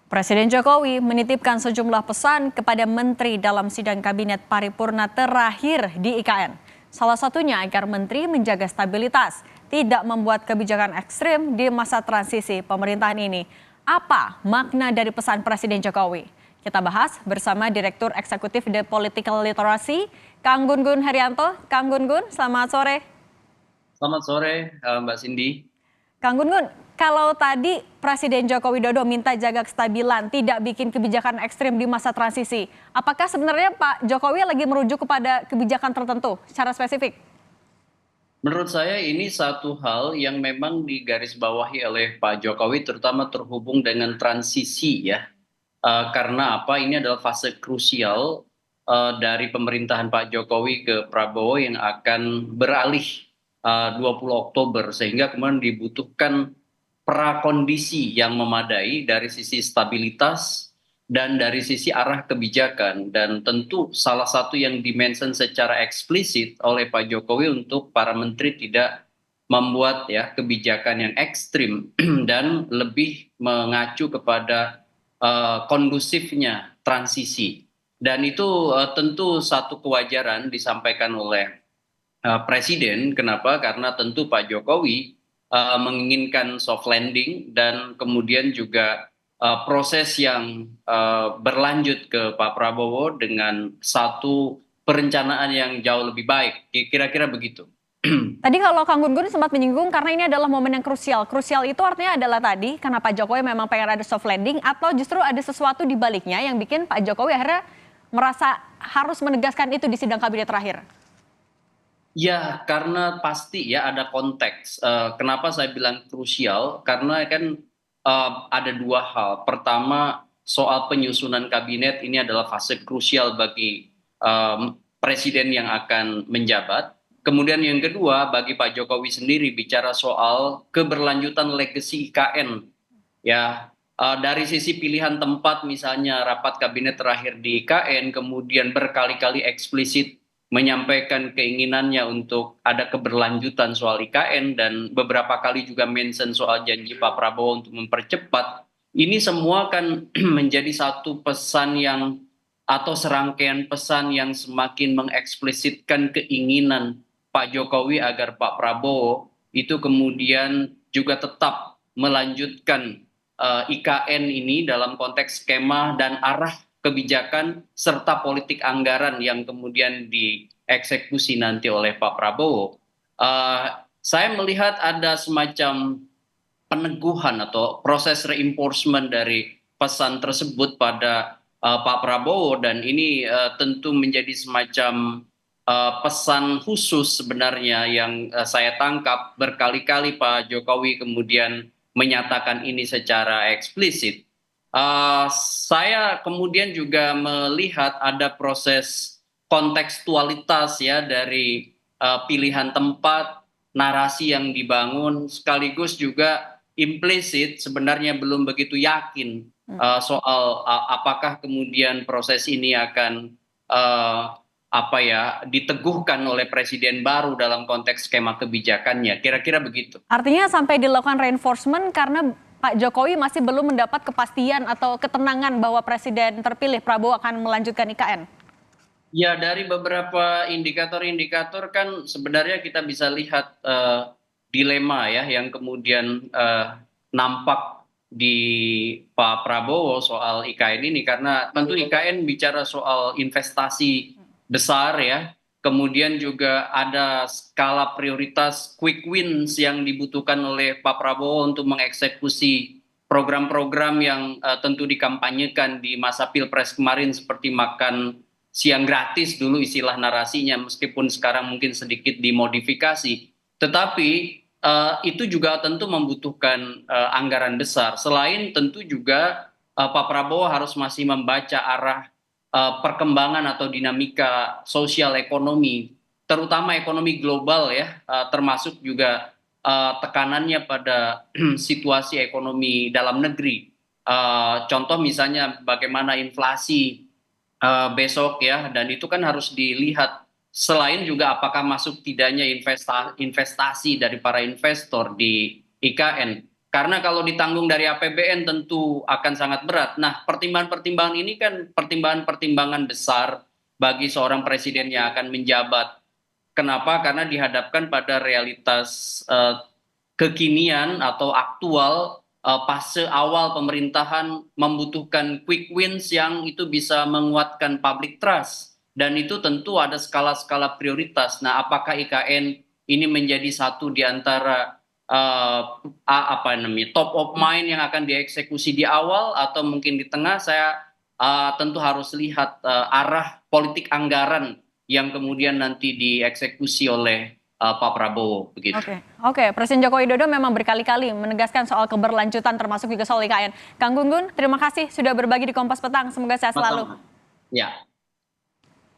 Presiden Jokowi menitipkan sejumlah pesan kepada menteri dalam sidang kabinet paripurna terakhir di IKN. Salah satunya agar menteri menjaga stabilitas, tidak membuat kebijakan ekstrim di masa transisi pemerintahan ini. Apa makna dari pesan Presiden Jokowi? Kita bahas bersama Direktur Eksekutif The Political Literacy, Kang Gun-Gun Herianto. Kang Gun-Gun, selamat sore. Selamat sore, Mbak Cindy. Kang Gun-Gun, kalau tadi Presiden Joko Widodo minta jaga kestabilan, tidak bikin kebijakan ekstrim di masa transisi, apakah sebenarnya Pak Jokowi lagi merujuk kepada kebijakan tertentu secara spesifik? Menurut saya ini satu hal yang memang digarisbawahi oleh Pak Jokowi, terutama terhubung dengan transisi ya. Karena apa? Ini adalah fase krusial dari pemerintahan Pak Jokowi ke Prabowo yang akan beralih 20 Oktober, sehingga kemudian dibutuhkan prakondisi yang memadai dari sisi stabilitas dan dari sisi arah kebijakan, dan tentu salah satu yang dimention secara eksplisit oleh Pak Jokowi untuk para menteri tidak membuat ya kebijakan yang ekstrim dan lebih mengacu kepada kondusifnya transisi, dan itu tentu satu kewajaran disampaikan oleh presiden. Kenapa? Karena tentu Pak Jokowi menginginkan soft landing dan kemudian juga proses yang berlanjut ke Pak Prabowo dengan satu perencanaan yang jauh lebih baik. Kira-kira begitu. Tadi kalau Kang Gun-Gun sempat menyinggung karena ini adalah momen yang krusial. Krusial itu artinya adalah tadi karena Pak Jokowi memang pengen ada soft landing atau justru ada sesuatu di baliknya yang bikin Pak Jokowi akhirnya merasa harus menegaskan itu di sidang kabinet terakhir. Ya, karena pasti ya ada konteks. Kenapa saya bilang krusial? Karena kan ada dua hal. Pertama, soal penyusunan kabinet ini adalah fase krusial bagi presiden yang akan menjabat. Kemudian yang kedua, bagi Pak Jokowi sendiri bicara soal keberlanjutan legasi IKN. Ya, dari sisi pilihan tempat misalnya rapat kabinet terakhir di IKN, kemudian berkali-kali eksplisit menyampaikan keinginannya untuk ada keberlanjutan soal IKN, dan beberapa kali juga mention soal janji Pak Prabowo untuk mempercepat. Ini semua kan menjadi satu pesan yang atau serangkaian pesan yang semakin mengeksplisitkan keinginan Pak Jokowi agar Pak Prabowo itu kemudian juga tetap melanjutkan IKN ini dalam konteks skema dan arah kebijakan serta politik anggaran yang kemudian dieksekusi nanti oleh Pak Prabowo. Saya melihat ada semacam peneguhan atau proses reinforcement dari pesan tersebut pada Pak Prabowo, dan ini tentu menjadi semacam pesan khusus sebenarnya yang saya tangkap berkali-kali Pak Jokowi kemudian menyatakan ini secara eksplisit. Saya kemudian juga melihat ada proses kontekstualitas ya dari pilihan tempat, narasi yang dibangun, sekaligus juga implisit sebenarnya belum begitu yakin soal apakah kemudian proses ini akan apa ya diteguhkan oleh presiden baru dalam konteks skema kebijakannya. Kira-kira begitu. Artinya sampai dilakukan reinforcement karena Pak Jokowi masih belum mendapat kepastian atau ketenangan bahwa presiden terpilih Prabowo akan melanjutkan IKN. Ya, dari beberapa indikator-indikator kan sebenarnya kita bisa lihat dilema ya yang kemudian nampak di Pak Prabowo soal IKN ini, karena tentu IKN bicara soal investasi besar ya. Kemudian juga ada skala prioritas quick wins yang dibutuhkan oleh Pak Prabowo untuk mengeksekusi program-program yang tentu dikampanyekan di masa Pilpres kemarin, seperti makan siang gratis dulu istilah narasinya, meskipun sekarang mungkin sedikit dimodifikasi. Tetapi itu juga tentu membutuhkan anggaran besar. Selain tentu juga Pak Prabowo harus masih membaca arah perkembangan atau dinamika sosial ekonomi, terutama ekonomi global ya, termasuk juga tekanannya pada situasi ekonomi dalam negeri. Contoh misalnya bagaimana inflasi besok ya, dan itu kan harus dilihat selain juga apakah masuk tidaknya investasi dari para investor di IKN. Karena kalau ditanggung dari APBN tentu akan sangat berat. Nah, pertimbangan-pertimbangan ini kan pertimbangan-pertimbangan besar bagi seorang presiden yang akan menjabat. Kenapa? Karena dihadapkan pada realitas kekinian atau aktual fase awal pemerintahan membutuhkan quick wins yang itu bisa menguatkan public trust. Dan itu tentu ada skala-skala prioritas. Nah, apakah IKN ini menjadi satu di antara top of mind yang akan dieksekusi di awal atau mungkin di tengah? Saya tentu harus lihat arah politik anggaran yang kemudian nanti dieksekusi oleh Pak Prabowo begitu. Oke. Presiden Joko Widodo memang berkali-kali menegaskan soal keberlanjutan termasuk juga soal IKN. Kang Gunggun, terima kasih sudah berbagi di Kompas Petang. Semoga sehat selalu. Ya.